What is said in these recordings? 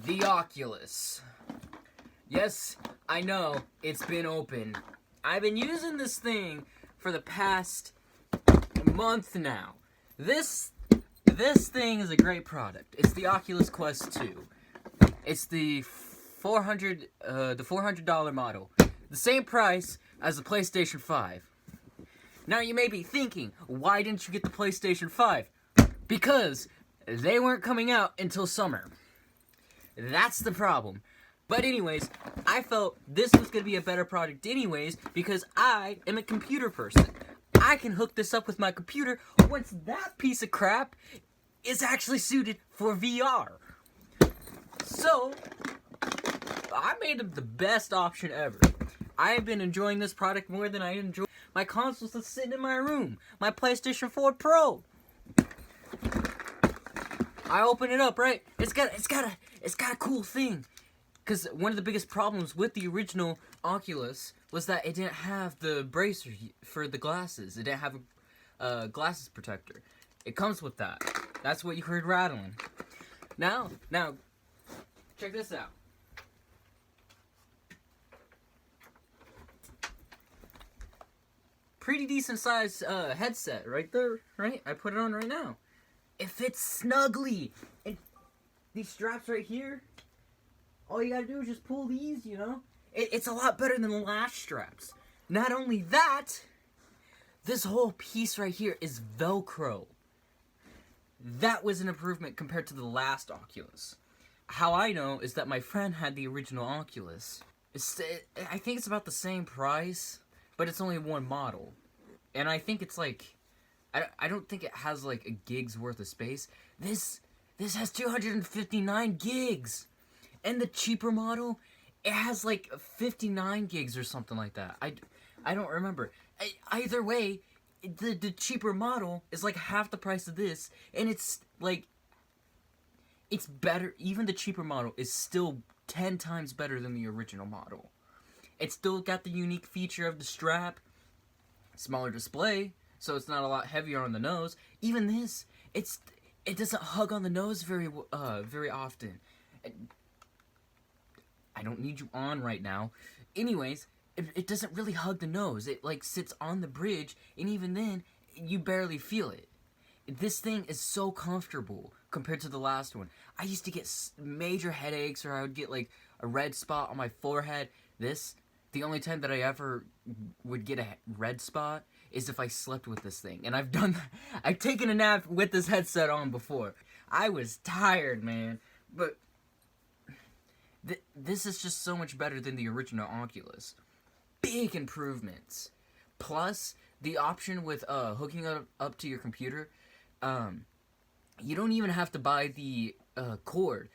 The Oculus. Yes, I know, it's been open. I've been using this thing for the past month now. This thing is a great product. It's the Oculus Quest 2. It's the $400 model. The same price as the PlayStation 5. Now you may be thinking, why didn't you get the PlayStation 5? Because they weren't coming out until summer. That's the problem. But anyways, I felt this was going to be a better product anyways because I am a computer person. I can hook this up with my computer once that piece of crap is actually suited for VR. So, I made it the best option ever. I've been enjoying this product more than I enjoy my consoles that's sitting in my room. My PlayStation 4 Pro. I open it up, right? It's got a cool thing. Because one of the biggest problems with the original Oculus was that it didn't have the bracer for the glasses. It didn't have a glasses protector. It comes with that. That's what you heard rattling. Now, check this out. Pretty decent sized headset right there, right? I put it on right now. It fits snugly. These straps right here, all you gotta do is just pull these, you know? It's a lot better than the last straps. Not only that, this whole piece right here is Velcro. That was an improvement compared to the last Oculus. How I know is that my friend had the original Oculus. I think it's about the same price, but it's only one model. And I think it's like, I don't think it has like a gig's worth of space. This has 259 gigs. And the cheaper model, it has like 59 gigs or something like that. I don't remember. Either way, the cheaper model is like half the price of this. And it's like, it's better. Even the cheaper model is still 10 times better than the original model. It's still got the unique feature of the strap. Smaller display, so it's not a lot heavier on the nose. Even this, it doesn't hug on the nose very often. I don't need you on right now. Anyways, it doesn't really hug the nose. It like sits on the bridge, and even then, you barely feel it. This thing is so comfortable compared to the last one. I used to get major headaches, or I would get like a red spot on my forehead. The only time that I ever would get a red spot is if I slept with this thing. And I've done that. I've taken a nap with this headset on before. I was tired, man. But this is just so much better than the original Oculus. Big improvements. Plus, the option with hooking it up to your computer, you don't even have to buy the cord.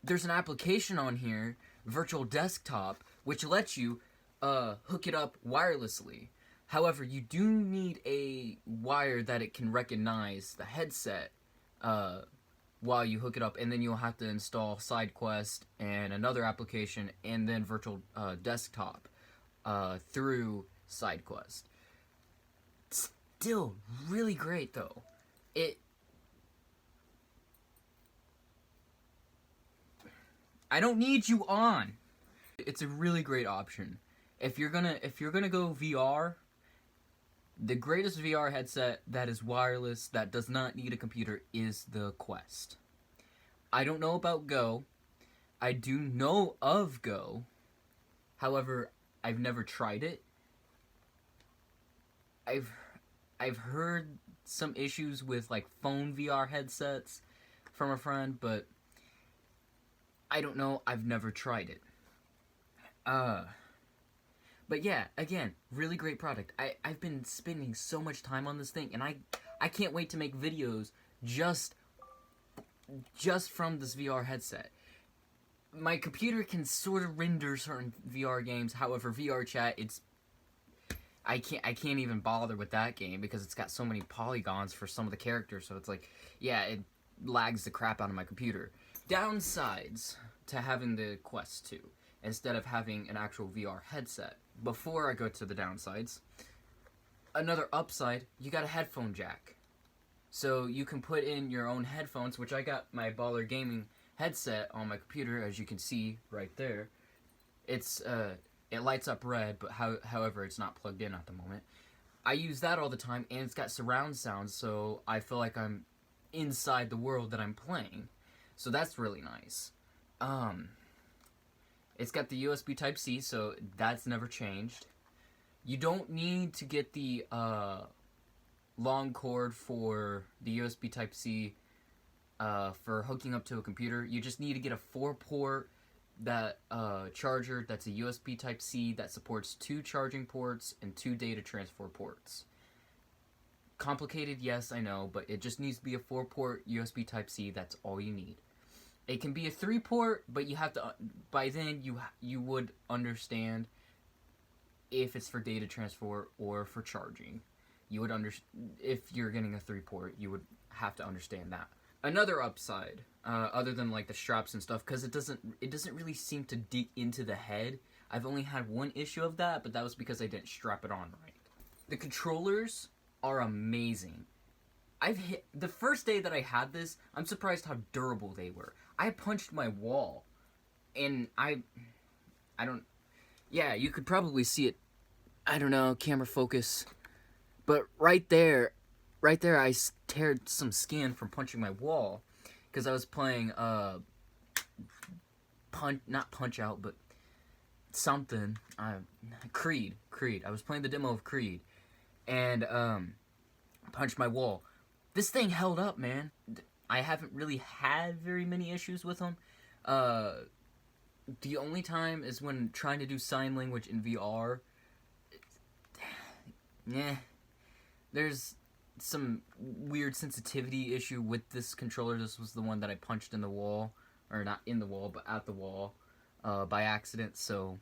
There's an application on here, Virtual Desktop, which lets you hook it up wirelessly. However, you do need a wire that it can recognize the headset while you hook it up, and then you'll have to install SideQuest and another application, and then Virtual Desktop through SideQuest. Still really great, though. I don't need you on. It's a really great option. If you're gonna go VR, the greatest VR headset that is wireless, that does not need a computer, is the Quest. I don't know about Go. I do know of Go. However, I've never tried it. I've heard some issues with like phone VR headsets from a friend, but I don't know. I've never tried it. But yeah, again, really great product. I've been spending so much time on this thing, and I can't wait to make videos just from this VR headset. My computer can sort of render certain VR games, however, VR chat, I can't even bother with that game because it's got so many polygons for some of the characters, so it's like, yeah, it lags the crap out of my computer. Downsides to having the Quest 2 instead of having an actual VR headset. Before I go to the downsides, another upside, you got a headphone jack. So you can put in your own headphones, which I got my Baller Gaming headset on my computer, as you can see right there. It's it lights up red, but however, it's not plugged in at the moment. I use that all the time, and it's got surround sound, so I feel like I'm inside the world that I'm playing. So that's really nice. It's got the USB Type-C, so that's never changed. You don't need to get the long cord for the USB Type-C for hooking up to a computer. You just need to get a 4-port charger that's a USB Type-C that supports 2 charging ports and 2 data transfer ports. Complicated, yes, I know, but it just needs to be a 4-port USB Type-C. That's all you need. It can be a 3-port, but you have to. By then, you would understand if it's for data transfer or for charging. You would if you're getting a 3-port, you would have to understand that. Another upside, other than like the straps and stuff, because it doesn't really seem to dig into the head. I've only had one issue of that, but that was because I didn't strap it on right. The controllers are amazing. The first day that I had this, I'm surprised how durable they were. I punched my wall, and yeah, you could probably see it. I don't know, camera focus, but right there, I teared some skin from punching my wall, because I was playing not Punch Out, but something. Creed. I was playing the demo of Creed, and punched my wall. This thing held up, man. I haven't really had very many issues with them. The only time is when trying to do sign language in VR. Yeah, there's some weird sensitivity issue with this controller. This was the one that I punched in the wall, or not in the wall, but at the wall, by accident, so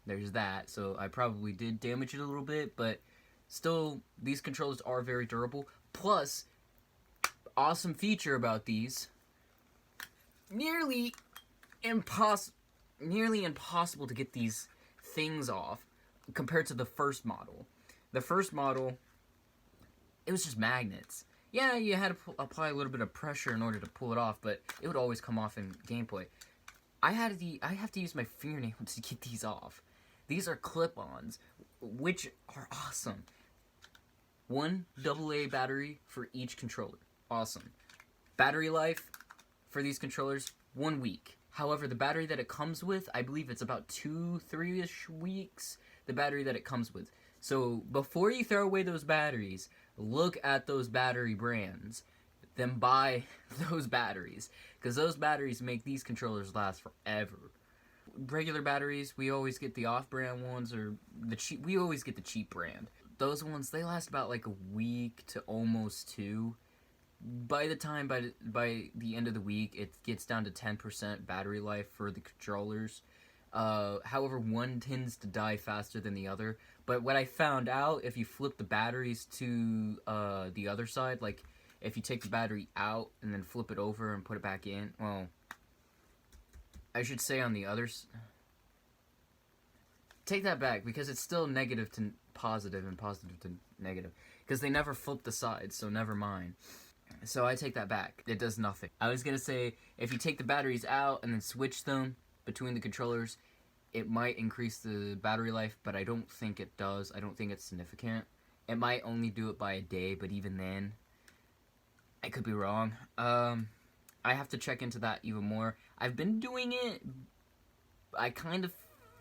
there's that. So I probably did damage it a little bit, but still, these controllers are very durable. Plus, awesome feature about these, nearly impossible to get these things off compared to the first model. The first model, it was just magnets. Yeah, you had to apply a little bit of pressure in order to pull it off, but it would always come off in gameplay. I have to use my fingernails to get these off. These are clip-ons, which are awesome. 1 AA battery for each controller. Awesome. Battery life for these controllers, 1 week. However, the battery that it comes with, I believe it's about 2-3-ish weeks, the battery that it comes with. So before you throw away those batteries, look at those battery brands. Then buy those batteries, because those batteries make these controllers last forever. Regular batteries, we always get the off-brand ones, or we always get the cheap brand. Those ones, they last about like a week to almost 2. By the end of the week, it gets down to 10% battery life for the controllers. However, one tends to die faster than the other. But what I found out, if you flip the batteries to the other side, like if you take the battery out and then flip it over and put it back in, well, I should say on the others. Take that back, because it's still negative to positive and positive to negative, because they never flip the sides, so never mind. So I take that back. It does nothing. I was going to say, if you take the batteries out and then switch them between the controllers, it might increase the battery life, but I don't think it does. I don't think it's significant. It might only do it by a day, but even then, I could be wrong. I have to check into that even more. I've been doing it. I kind of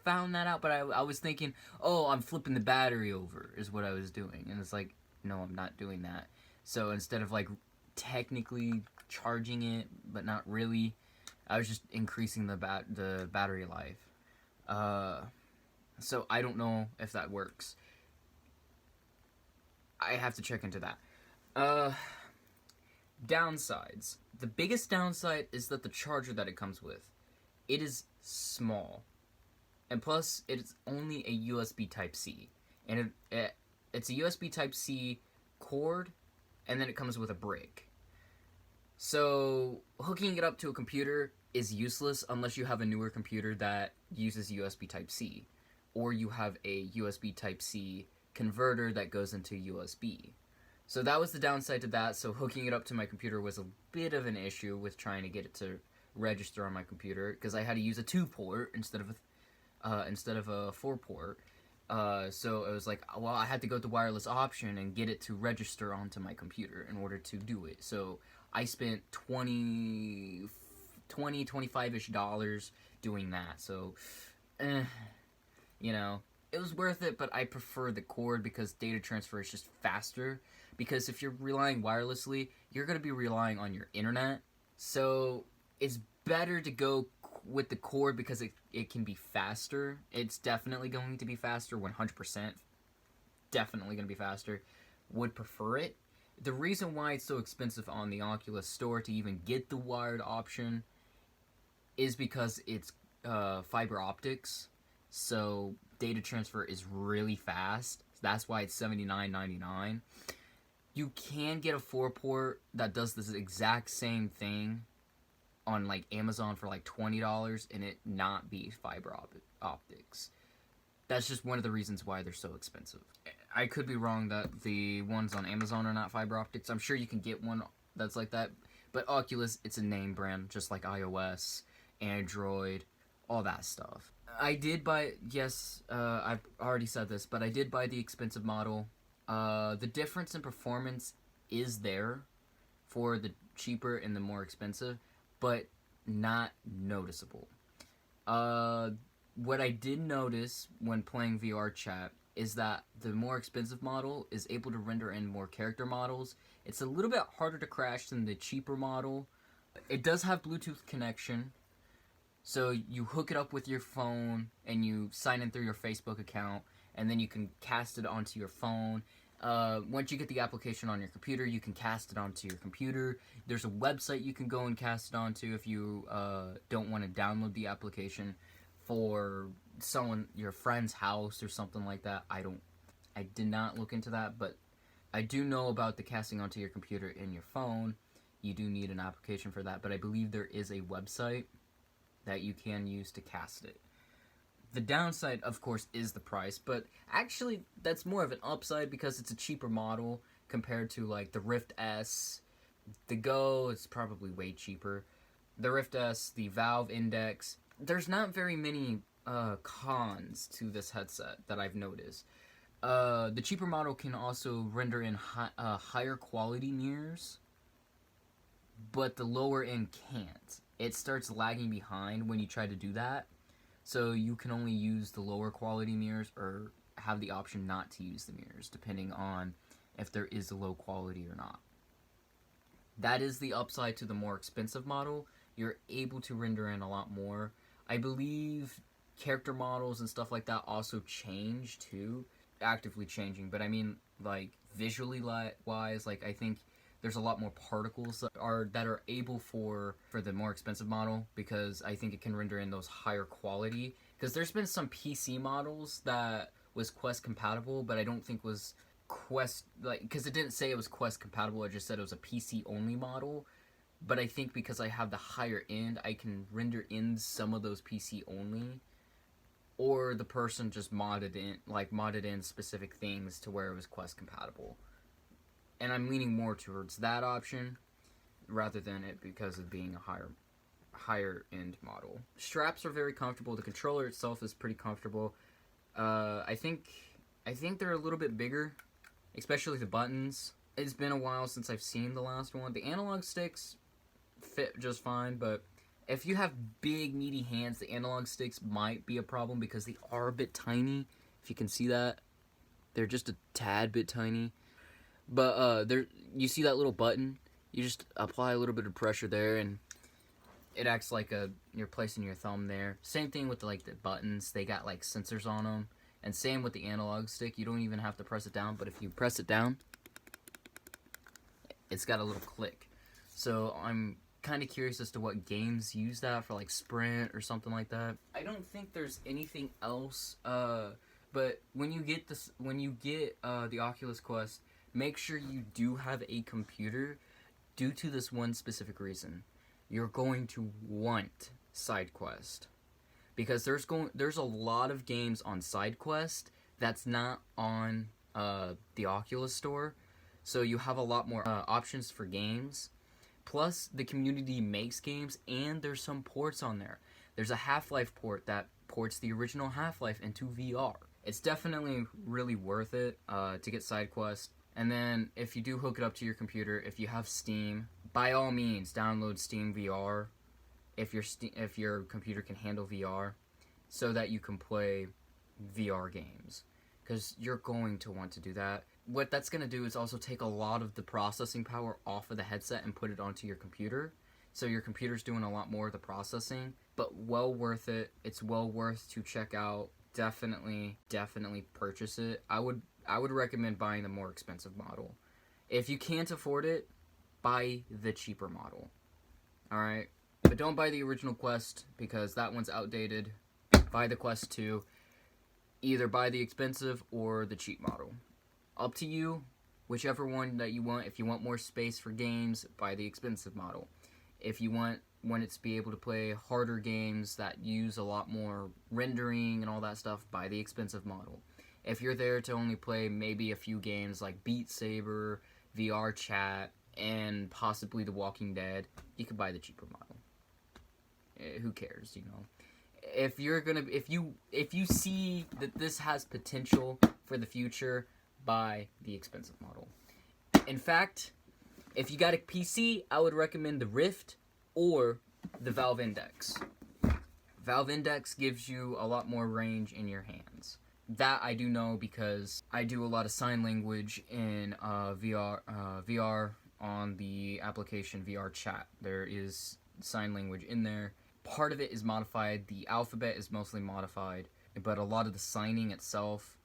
found that out, but I was thinking, oh, I'm flipping the battery over is what I was doing. And it's like, no, I'm not doing that. So instead of like technically charging it, but not really, I was just increasing the battery life. So I don't know if that works. I have to check into that. Downsides. The biggest downside is that the charger that it comes with, it is small. And plus, it's only a USB Type-C. And it's a USB Type-C cord, and then it comes with a brick. So, hooking it up to a computer is useless unless you have a newer computer that uses USB Type-C. Or you have a USB Type-C converter that goes into USB. So that was the downside to that. So hooking it up to my computer was a bit of an issue with trying to get it to register on my computer because I had to use a 2-port instead of a 4-port. So it was like, well, I had to go to wireless option and get it to register onto my computer in order to do it. So I spent $25-ish doing that. So, you know, it was worth it, but I prefer the cord because data transfer is just faster. Because if you're relying wirelessly, you're going to be relying on your internet. So it's better to go with the cord because it can be faster. It's definitely going to be faster, 100%. Definitely going to be faster. Would prefer it. The reason why it's so expensive on the Oculus store to even get the wired option is because it's fiber optics. So data transfer is really fast. That's why it's $79.99. You can get a 4-port that does this exact same thing on like Amazon for like $20 and it not be fiber optics. That's just one of the reasons why they're so expensive. I could be wrong that the ones on Amazon are not fiber optics. I'm sure you can get one that's like that. But Oculus, it's a name brand, just like iOS, Android, all that stuff. I did buy, yes, I've already said this, but I did buy the expensive model. The difference in performance is there for the cheaper and the more expensive, but not noticeable. What I did notice when playing VR chat is that the more expensive model is able to render in more character models. It's a little bit harder to crash than the cheaper model. It does have Bluetooth connection, so you hook it up with your phone and you sign in through your Facebook account, and then you can cast it onto your phone. Once you get the application on your computer, you can cast it onto your computer. There's a website you can go and cast it onto if you don't want to download the application for your friend's house or something like that. I did not look into that, but I do know about the casting onto your computer and your phone. You do need an application for that, but I believe there is a website that you can use to cast it. The downside, of course, is the price, but actually that's more of an upside because it's a cheaper model compared to like the Rift S. The Go is probably way cheaper. The Rift S, the Valve Index. There's not very many cons to this headset that I've noticed. The cheaper model can also render in higher quality mirrors, but the lower end can't. It starts lagging behind when you try to do that. So you can only use the lower quality mirrors or have the option not to use the mirrors, depending on if there is a low quality or not. That is the upside to the more expensive model. You're able to render in a lot more. I believe character models and stuff like that also change too. Actively changing, but I mean like visually wise, like I think there's a lot more particles that are able for the more expensive model, because I think it can render in those higher quality. Because there's been some PC models that was Quest compatible, but I don't think was Quest, like, because it didn't say it was Quest compatible, it just said it was a PC only model. But I think because I have the higher end, I can render in some of those PC only, or the person just modded in specific things to where it was Quest compatible. And I'm leaning more towards that option rather than it because of being a higher end model. Straps are very comfortable. The controller itself is pretty comfortable. I think they're a little bit bigger, especially the buttons. It's been a while since I've seen the last one. The analog sticks fit just fine, but if you have big meaty hands, the analog sticks might be a problem because they are a bit tiny. If you can see that, they're just a tad bit tiny. But you see that little button? You just apply a little bit of pressure there, and it acts like you're placing your thumb there. Same thing with the buttons. They got like sensors on them, and same with the analog stick. You don't even have to press it down, but if you press it down, it's got a little click. So I'm kind of curious as to what games use that for, like Sprint or something like that. I don't think there's anything else. But when you get the Oculus Quest, make sure you do have a computer due to this one specific reason. You're going to want SideQuest. Because there's a lot of games on SideQuest that's not on the Oculus store. So you have a lot more options for games. Plus, the community makes games, and there's some ports on there. There's a Half-Life port that ports the original Half-Life into VR. It's definitely really worth it to get side quests. And then, if you do hook it up to your computer, if you have Steam, by all means, download Steam VR if your computer can handle VR, so that you can play VR games. Because you're going to want to do that. What that's going to do is also take a lot of the processing power off of the headset and put it onto your computer. So your computer's doing a lot more of the processing. But well worth it. It's well worth to check out. Definitely purchase it. I would recommend buying the more expensive model. If you can't afford it, buy the cheaper model. Alright? But don't buy the original Quest, because that one's outdated. Buy the Quest 2. Either buy the expensive or the cheap model. Up to you, whichever one that you want. If you want more space for games, buy the expensive model. If you want it to be able to play harder games that use a lot more rendering and all that stuff, buy the expensive model. If you're there to only play maybe a few games like Beat Saber, VR Chat, and possibly The Walking Dead, you could buy the cheaper model. Who cares, you know? If you see that this has potential for the future, buy the expensive model. In fact, if you got a PC, I would recommend the Rift or the Valve Index. Valve Index gives you a lot more range in your hands. That I do know because I do a lot of sign language in VR on the application VR Chat. There is sign language in there. Part of it is modified. The alphabet is mostly modified, but a lot of the signing itself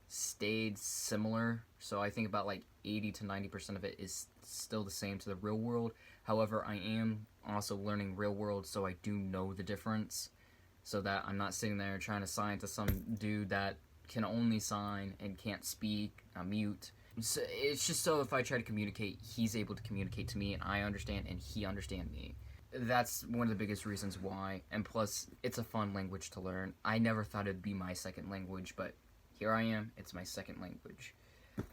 stayed similar. So I think about like 80 to 90% of it is still the same to the real world. However, I am also learning real world, so I do know the difference, so that I'm not sitting there trying to sign to some dude that can only sign and can't speak, mute. So it's just so if I try to communicate, he's able to communicate to me, and I understand, and he understands me. That's one of the biggest reasons why, and plus, it's a fun language to learn. I never thought it'd be my second language, but here I am, it's my second language.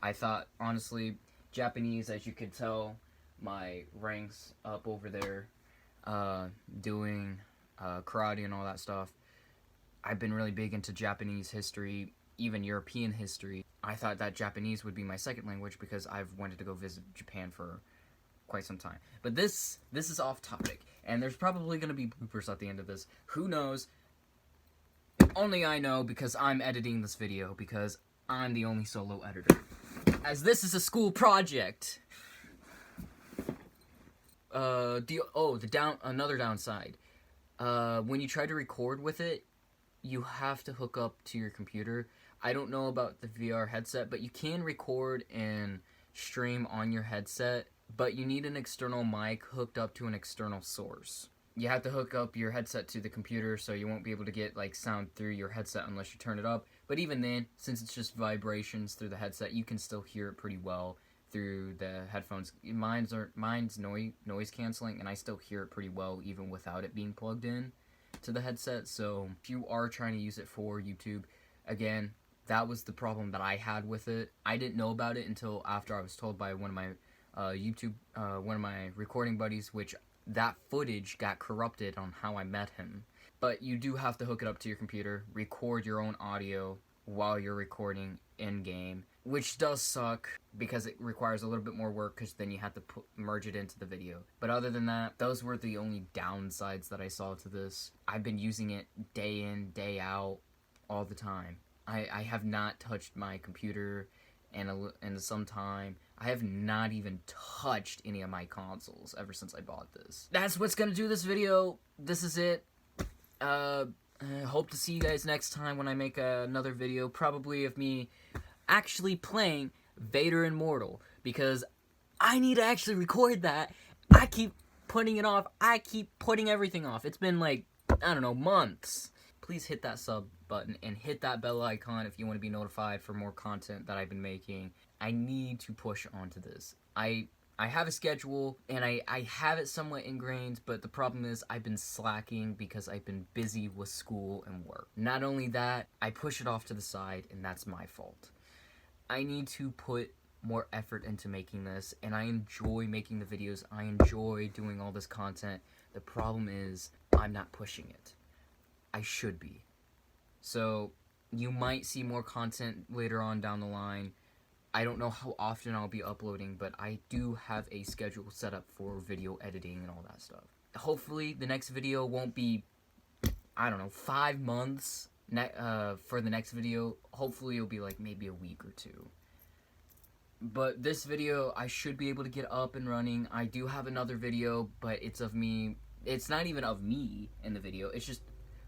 I thought, honestly, Japanese, as you could tell, my ranks up over there, doing karate and all that stuff. I've been really big into Japanese history, even European history. I thought that Japanese would be my second language because I've wanted to go visit Japan for quite some time. But this is off topic, and there's probably going to be bloopers at the end of this. Who knows? Only I know, because I'm editing this video, because I'm the only solo editor. As this is a school project. Another downside. When you try to record with it, you have to hook up to your computer. I don't know about the VR headset, but you can record and stream on your headset, but you need an external mic hooked up to an external source. You have to hook up your headset to the computer, so you won't be able to get like sound through your headset unless you turn it up. But even then, since it's just vibrations through the headset, you can still hear it pretty well through the headphones. Mine's noise canceling, and I still hear it pretty well even without it being plugged in to the headset. So if you are trying to use it for YouTube, again, that was the problem that I had with it. I didn't know about it until after I was told by one of my one of my recording buddies, which that footage got corrupted on how I met him. But you do have to hook it up to your computer, record your own audio while you're recording in-game, which does suck because it requires a little bit more work, because then you have to merge it into the video. But other than that, those were the only downsides that I saw to this. I've been using it day in, day out, all the time. I have not touched my computer in some time. I have not even touched any of my consoles ever since I bought this. That's what's gonna do this video. This is it. I hope to see you guys next time when I make another video, probably of me actually playing Vader Immortal, because I need to actually record that. I keep putting it off. I keep putting everything off. It's been like, I don't know, months. Please hit that sub button and hit that bell icon if you want to be notified for more content that I've been making. I need to push onto this. I have a schedule, and I have it somewhat ingrained, but the problem is I've been slacking because I've been busy with school and work. Not only that, I push it off to the side, and that's my fault. I need to put more effort into making this, and I enjoy making the videos. I enjoy doing all this content. The problem is I'm not pushing it. I should be. So you might see more content later on down the line. I don't know how often I'll be uploading, but I do have a schedule set up for video editing and all that stuff. Hopefully the next video won't be, I don't know, 5 months for the next video. Hopefully it'll be like maybe a week or 2. But this video, I should be able to get up and running. I do have another video, but it's of me. It's not even of me in the video. It's just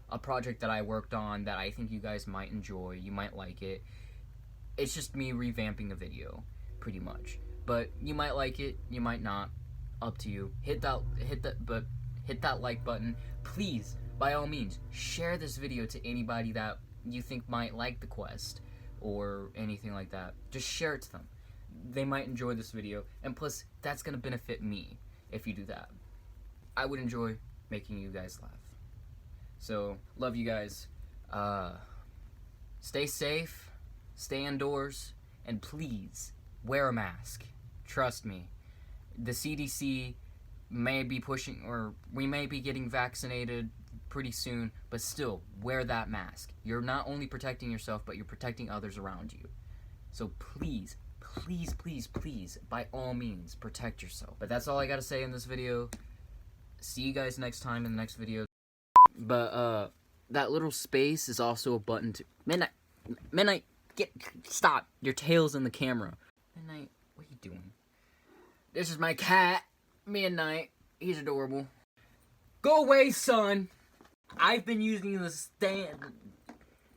a project that I worked on that I think you guys might enjoy. You might like it. It's just me revamping a video, pretty much. But you might like it, you might not. Up to you. Hit that like button. Please, by all means, share this video to anybody that you think might like the Quest or anything like that. Just share it to them. They might enjoy this video, and plus, that's gonna benefit me if you do that. I would enjoy making you guys laugh. So, love you guys. Stay safe, stay indoors, and please, wear a mask. Trust me. The CDC may be pushing, or we may be getting vaccinated pretty soon, but still, wear that mask. You're not only protecting yourself, but you're protecting others around you. So please, please, please, please, by all means, protect yourself. But that's all I gotta say in this video. See you guys next time in the next video. But, that little space is also a button to... Midnight, stop. Your tail's in the camera. Midnight, what are you doing? This is my cat, Midnight. He's adorable. Go away, son. I've been using the stand...